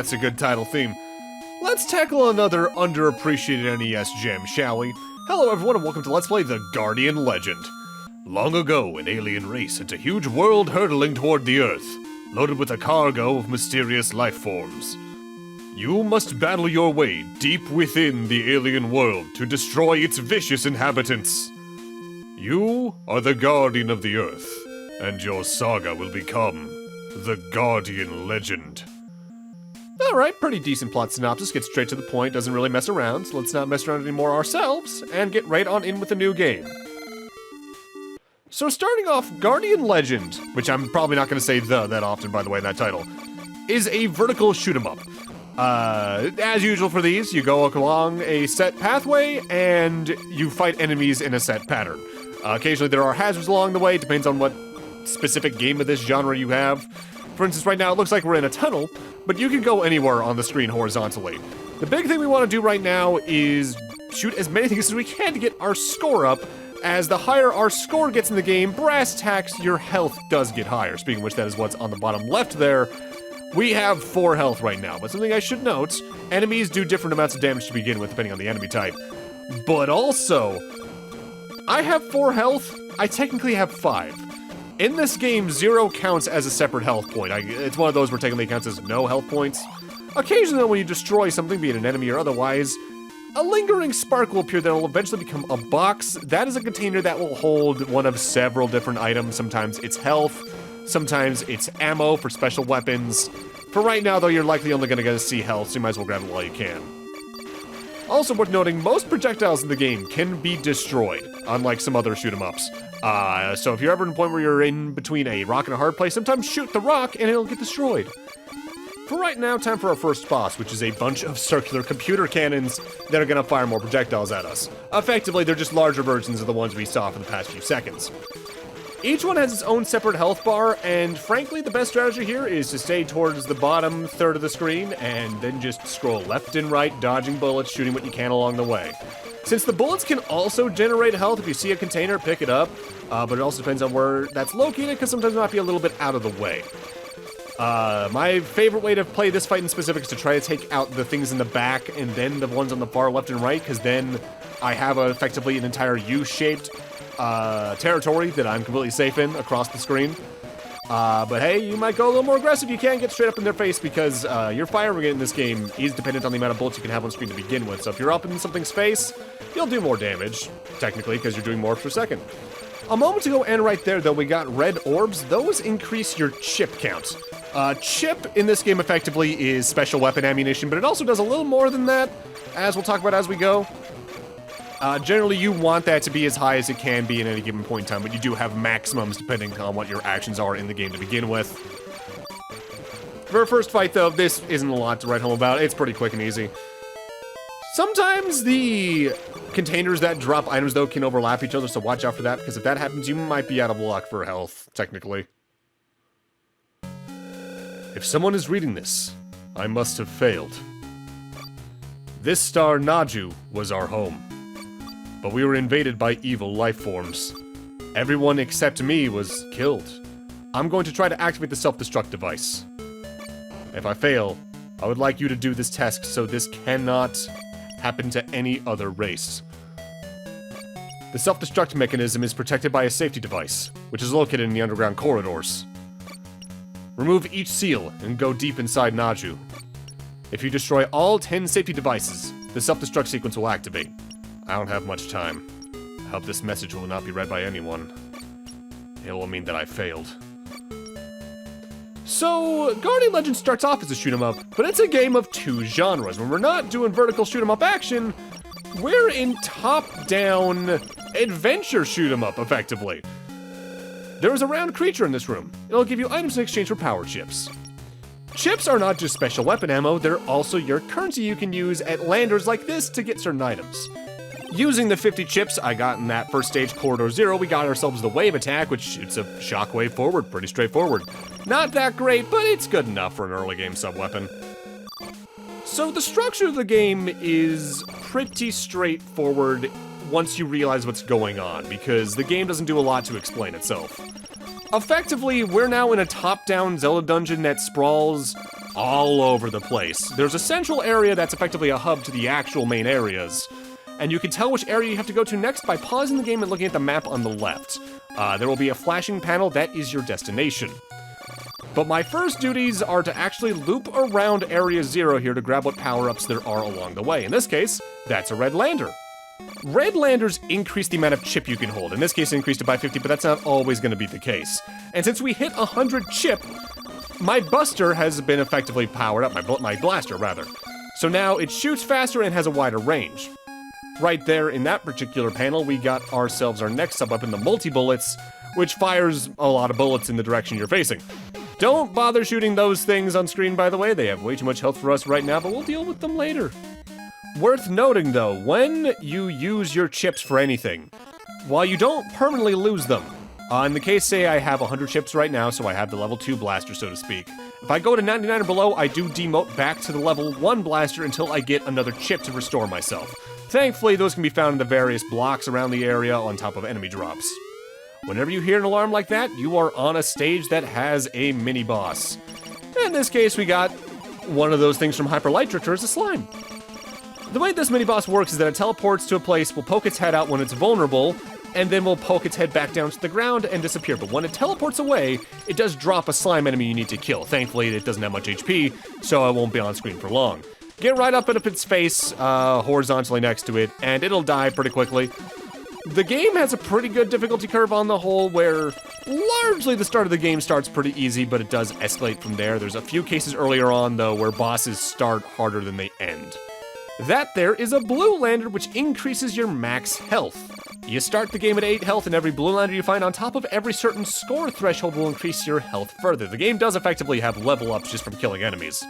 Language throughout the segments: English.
that's a good title theme. Let's tackle another underappreciated NES gem, shall we? Hello everyone and welcome to Let's Play The Guardian Legend. Long ago, an alien race sent a huge world hurtling toward the Earth, loaded with a cargo of mysterious life forms. You must battle your way deep within the alien world to destroy its vicious inhabitants. You are the Guardian of the Earth, and your saga will become The Guardian Legend. Alright, pretty decent plot synopsis, gets straight to the point, doesn't really mess around, so let's not mess around anymore ourselves, and get right on in with the new game. So starting off, Guardian Legend, which I'm probably not going to say that often by the way in that title, is a vertical shoot-'em-up. As usual for these, you go along a set pathway, and you fight enemies in a set pattern. Occasionally there are hazards along the way, depends on what specific game of this genre you have. For instance, right now it looks like we're in a tunnel, but you can go anywhere on the screen horizontally. The big thing we want to do right now is shoot as many things as we can to get our score up, as the higher our score gets in the game, brass tacks, your health does get higher. Speaking of which, that is what's on the bottom left there. We have 4 health right now, but something I should note, enemies do different amounts of damage to begin with depending on the enemy type. But also, I have 4 health, I technically have 5. In this game, 0 counts as a separate health point. It's one of those where technically it counts as no health points. Occasionally, when you destroy something, be it an enemy or otherwise, a lingering spark will appear that will eventually become a box. That is a container that will hold one of several different items. Sometimes it's health, sometimes it's ammo for special weapons. For right now, though, you're likely only going to get to see health, so you might as well grab it while you can. Also worth noting, most projectiles in the game can be destroyed, unlike some other shoot-'em-ups. So if you're ever in a point where you're in between a rock and a hard place, sometimes shoot the rock and it'll get destroyed. For right now, time for our first boss, which is a bunch of circular computer cannons that are gonna fire more projectiles at us. Effectively, they're just larger versions of the ones we saw for the past few seconds. Each one has its own separate health bar, and frankly, the best strategy here is to stay towards the bottom third of the screen, and then just scroll left and right, dodging bullets, shooting what you can along the way. Since the bullets can also generate health, if you see a container, pick it up, but it also depends on where that's located, because sometimes it might be a little bit out of the way. My favorite way to play this fight in specific is to try to take out the things in the back, and then the ones on the far left and right, because then I have effectively an entire U-shaped territory that I'm completely safe in across the screen. But hey, you might go a little more aggressive. You can't get straight up in their face because your fire rate in this game is dependent on the amount of bullets you can have on screen to begin with. So if you're up in something's face, you'll do more damage, technically, because you're doing more per second. A moment ago and right there, though, we got red orbs. Those increase your chip count. Chip in this game effectively is special weapon ammunition, but it also does a little more than that, as we'll talk about as we go. Generally, you want that to be as high as it can be at any given point in time, but you do have maximums depending on what your actions are in the game to begin with. For a first fight, though, this isn't a lot to write home about. It's pretty quick and easy. Sometimes the containers that drop items, though, can overlap each other, so watch out for that, because if that happens, you might be out of luck for health, technically. If someone is reading this, I must have failed. This star, Naju, was our home. But we were invaded by evil life forms. Everyone except me was killed. I'm going to try to activate the self-destruct device. If I fail, I would like you to do this test so this cannot happen to any other race. The self-destruct mechanism is protected by a safety device, which is located in the underground corridors. Remove each seal and go deep inside Naju. If you destroy all 10 safety devices, the self-destruct sequence will activate. I don't have much time. I hope this message will not be read by anyone. It will mean that I failed. So, Guardian Legend starts off as a shoot-'em-up, but it's a game of 2 genres. When we're not doing vertical shoot-'em-up action, we're in top-down adventure shoot-'em-up, effectively. There is a round creature in this room. It'll give you items in exchange for power chips. Chips are not just special weapon ammo, they're also your currency you can use at landers like this to get certain items. Using the 50 chips I got in that first stage, Corridor 0, we got ourselves the wave attack, which shoots a shockwave forward, pretty straightforward. Not that great, but it's good enough for an early game sub-weapon. So the structure of the game is pretty straightforward once you realize what's going on, because the game doesn't do a lot to explain itself. Effectively, we're now in a top-down Zelda dungeon that sprawls all over the place. There's a central area that's effectively a hub to the actual main areas, and you can tell which area you have to go to next by pausing the game and looking at the map on the left. There will be a flashing panel that is your destination. But my first duties are to actually loop around Area 0 here to grab what power-ups there are along the way. In this case, that's a red lander. Red landers increase the amount of chip you can hold. In this case, it increased it by 50, but that's not always going to be the case. And since we hit 100 chip, my buster has been effectively powered up, my blaster, rather. So now it shoots faster and has a wider range. Right there in that particular panel, we got ourselves our next sub-weapon, the multi-bullets, which fires a lot of bullets in the direction you're facing. Don't bother shooting those things on screen, by the way. They have way too much health for us right now, but we'll deal with them later. Worth noting, though, when you use your chips for anything, while you don't permanently lose them, in the case, say I have 100 chips right now, so I have the level 2 blaster, so to speak. If I go to 99 or below, I do demote back to the level 1 blaster until I get another chip to restore myself. Thankfully, those can be found in the various blocks around the area on top of enemy drops. Whenever you hear an alarm like that, you are on a stage that has a mini-boss. In this case, we got one of those things from Hyper Light Drifter as a slime. The way this mini-boss works is that it teleports to a place, will poke its head out when it's vulnerable, and then will poke its head back down to the ground and disappear. But when it teleports away, it does drop a slime enemy you need to kill. Thankfully, it doesn't have much HP, so it won't be on screen for long. Get right up its face, horizontally next to it, and it'll die pretty quickly. The game has a pretty good difficulty curve on the whole, where largely the start of the game starts pretty easy, but it does escalate from there. There's a few cases earlier on, though, where bosses start harder than they end. That there is a blue lander, which increases your max health. You start the game at 8 health, and every blue lander you find on top of every certain score threshold will increase your health further. The game does effectively have level ups just from killing enemies.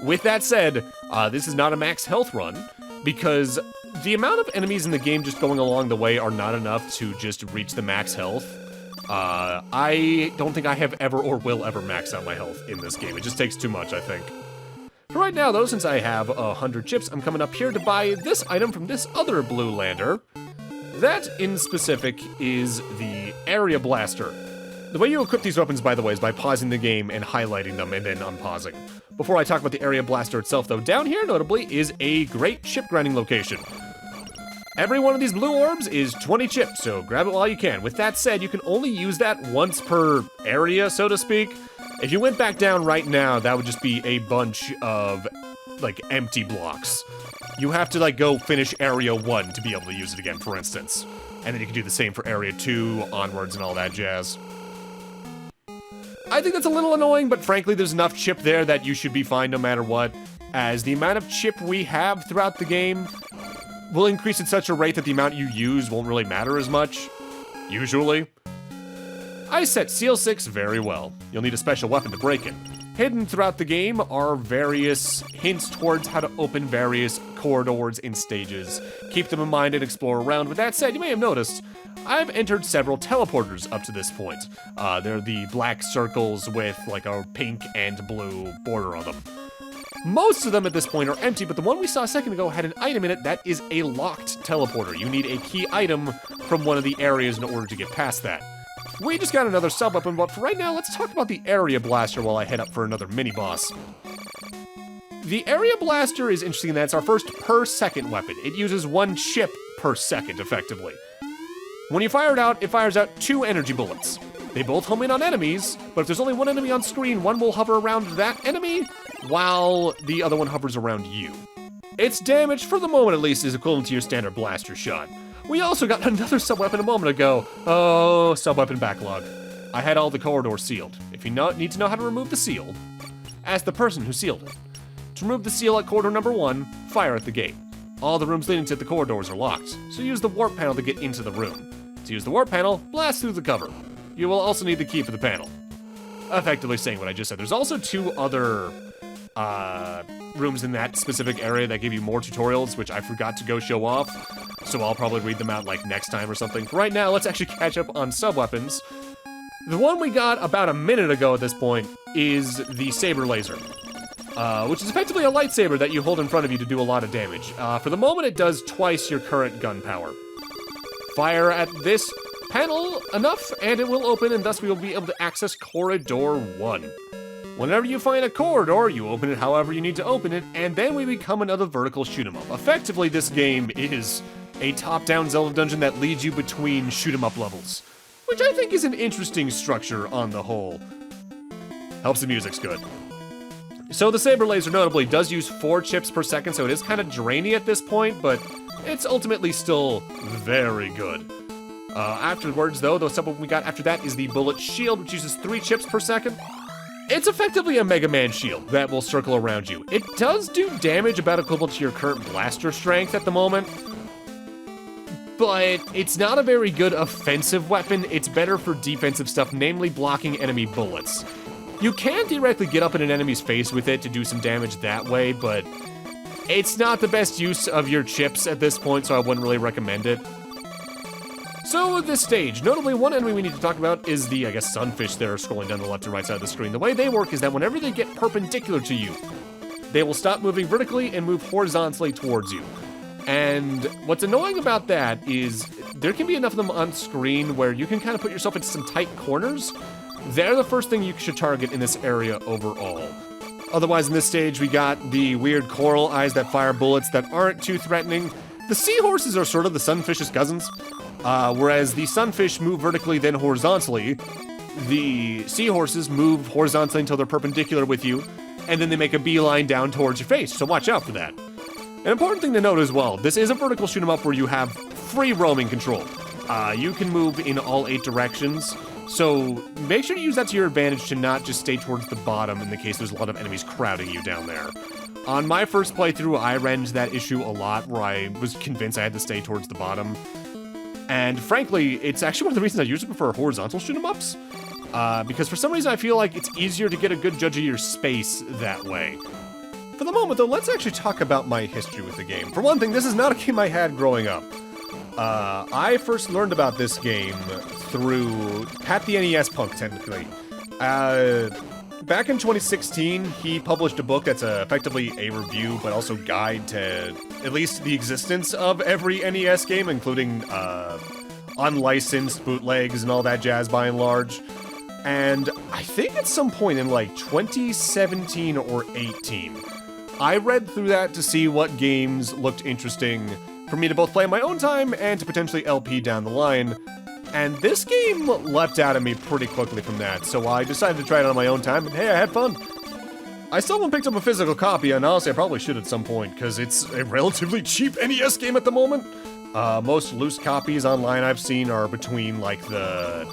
With that said, this is not a max health run, because the amount of enemies in the game just going along the way are not enough to just reach the max health. I don't think I have ever or will ever max out my health in this game. It just takes too much, I think. For right now, though, since I have 100 chips, I'm coming up here to buy this item from this other blue lander. That, in specific, is the Area Blaster. The way you equip these weapons, by the way, is by pausing the game and highlighting them and then unpausing. Before I talk about the Area Blaster itself, though, down here, notably, is a great chip grinding location. Every one of these blue orbs is 20 chips, so grab it while you can. With that said, you can only use that once per area, so to speak. If you went back down right now, that would just be a bunch of, like, empty blocks. You have to, like, go finish Area 1 to be able to use it again, for instance. And then you can do the same for Area 2, onwards, and all that jazz. I think that's a little annoying, but frankly, there's enough chip there that you should be fine no matter what, as the amount of chip we have throughout the game will increase at such a rate that the amount you use won't really matter as much, usually. I set Seal 6 very well. You'll need a special weapon to break it. Hidden throughout the game are various hints towards how to open various corridors and stages. Keep them in mind and explore around. With that said, you may have noticed, I've entered several teleporters up to this point. They're the black circles with like a pink and blue border on them. Most of them at this point are empty, but the one we saw a second ago had an item in it that is a locked teleporter. You need a key item from one of the areas in order to get past that. We just got another sub-weapon, but for right now, let's talk about the Area Blaster while I head up for another mini-boss. The Area Blaster is interesting in that it's our first per-second weapon. It uses 1 chip per second, effectively. When you fire it fires out 2 energy bullets. They both home in on enemies, but if there's only 1 enemy on screen, one will hover around that enemy, while the other one hovers around you. Its damage, for the moment at least, is equivalent to your standard blaster shot. We also got another sub-weapon a moment ago. Oh, sub-weapon backlog. I had all the corridors sealed. If you need to know how to remove the seal, ask the person who sealed it. To remove the seal at corridor number 1, fire at the gate. All the rooms leading to the corridors are locked, so use the warp panel to get into the room. To use the warp panel, blast through the cover. You will also need the key for the panel. Effectively saying what I just said. There's also 2 other rooms in that specific area that give you more tutorials, which I forgot to go show off, so I'll probably read them out like next time or something. For right now, let's actually catch up on sub-weapons. The one we got about a minute ago at this point is the Saber Laser, which is effectively a lightsaber that you hold in front of you to do a lot of damage. For the moment, it does twice your current gun power. Fire at this panel enough, and it will open, and thus we will be able to access Corridor 1. Whenever you find a corridor, you open it however you need to open it, and then we become another vertical shoot 'em up. Effectively, this game is a top-down Zelda dungeon that leads you between shoot 'em up levels, which I think is an interesting structure on the whole. Helps the music's good. So the Saber Laser notably does use 4 chips per second, so it is kind of drainy at this point, but it's ultimately still very good. Afterwards, though, the stuff we got after that is the Bullet Shield, which uses 3 chips per second. It's effectively a Mega Man shield that will circle around you. It does do damage about equivalent to your current blaster strength at the moment, but it's not a very good offensive weapon. It's better for defensive stuff, namely blocking enemy bullets. You can theoretically get up in an enemy's face with it to do some damage that way, but it's not the best use of your chips at this point, so I wouldn't really recommend it. So at this stage, notably one enemy we need to talk about is the, I guess, sunfish that are scrolling down the left and right side of the screen. The way they work is that whenever they get perpendicular to you, they will stop moving vertically and move horizontally towards you. And what's annoying about that is there can be enough of them on screen where you can kind of put yourself into some tight corners. They're the first thing you should target in this area overall. Otherwise, in this stage, we got the weird coral eyes that fire bullets that aren't too threatening. The seahorses are sort of the sunfish's cousins. Whereas the sunfish move vertically, then horizontally, the seahorses move horizontally until they're perpendicular with you, and then they make a beeline down towards your face, so watch out for that. An important thing to note as well, this is a vertical shoot 'em up where you have free roaming control. You can move in all 8 directions, so make sure to use that to your advantage to not just stay towards the bottom in the case there's a lot of enemies crowding you down there. On my first playthrough, I ran into that issue a lot where I was convinced I had to stay towards the bottom. And frankly, it's actually one of the reasons I usually prefer horizontal shoot 'em ups. Because for some reason I feel like it's easier to get a good judge of your space that way. For the moment though, let's actually talk about my history with the game. For one thing, this is not a game I had growing up. I first learned about this game through Pat the NES Punk, technically. Back in 2016, he published a book that's effectively a review, but also guide to at least the existence of every NES game, including unlicensed bootlegs and all that jazz by and large. And I think at some point in like 2017 or 18, I read through that to see what games looked interesting for me to both play in my own time and to potentially LP down the line. And this game leapt out at me pretty quickly from that, so I decided to try it on my own time, and hey, I had fun. I still haven't picked up a physical copy, and honestly, I probably should at some point, because it's a relatively cheap NES game at the moment. Most loose copies online I've seen are between, like, the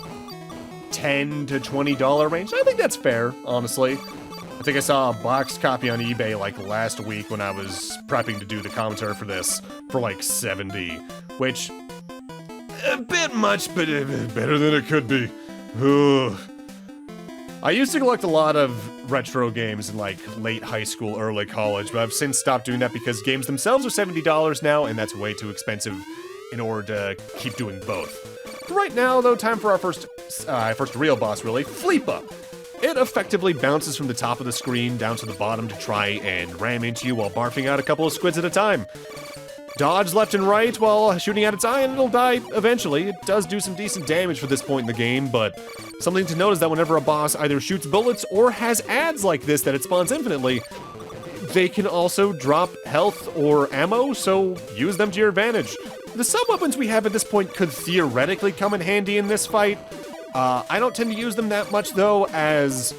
$10 to $20 range. I think that's fair, honestly. I think I saw a boxed copy on eBay, like, last week when I was prepping to do the commentary for this, for, like, $70, which... a bit much, but better than it could be. Ugh. I used to collect a lot of retro games in like late high school, early college, but I've since stopped doing that because games themselves are $70 now, and that's way too expensive in order to keep doing both. For right now, though, time for our first real boss, really, Fleepa. It effectively bounces from the top of the screen down to the bottom to try and ram into you while barfing out a couple of squids at a time. Dodge left and right while shooting at its eye and it'll die eventually. It does do some decent damage for this point in the game, but something to note is that whenever a boss either shoots bullets or has ads like this that it spawns infinitely, they can also drop health or ammo, so use them to your advantage. The sub-weapons we have at this point could theoretically come in handy in this fight. I don't tend to use them that much though, as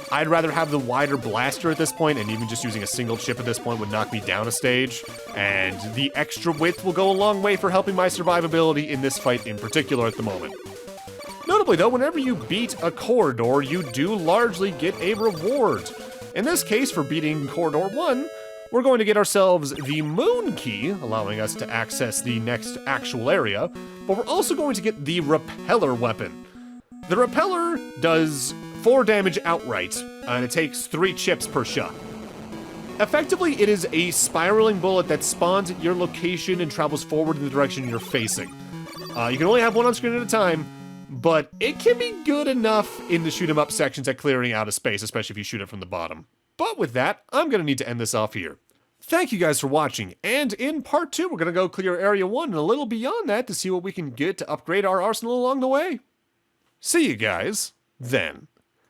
I'd rather have the wider blaster at this point, and even just using a single chip at this point would knock me down a stage, and the extra width will go a long way for helping my survivability in this fight in particular at the moment. Notably though, whenever you beat a corridor, you do largely get a reward. In this case, for beating Corridor 1, we're going to get ourselves the Moon Key, allowing us to access the next actual area, but we're also going to get the Repeller weapon. The Repeller does 4 damage outright, and it takes 3 chips per shot. Effectively, it is a spiraling bullet that spawns at your location and travels forward in the direction you're facing. You can only have one on screen at a time, but it can be good enough in the shoot 'em up sections at clearing out of space, especially if you shoot it from the bottom. But with that, I'm gonna need to end this off here. Thank you guys for watching, and in part 2, we're gonna go clear Area 1 and a little beyond that to see what we can get to upgrade our arsenal along the way. See you guys then.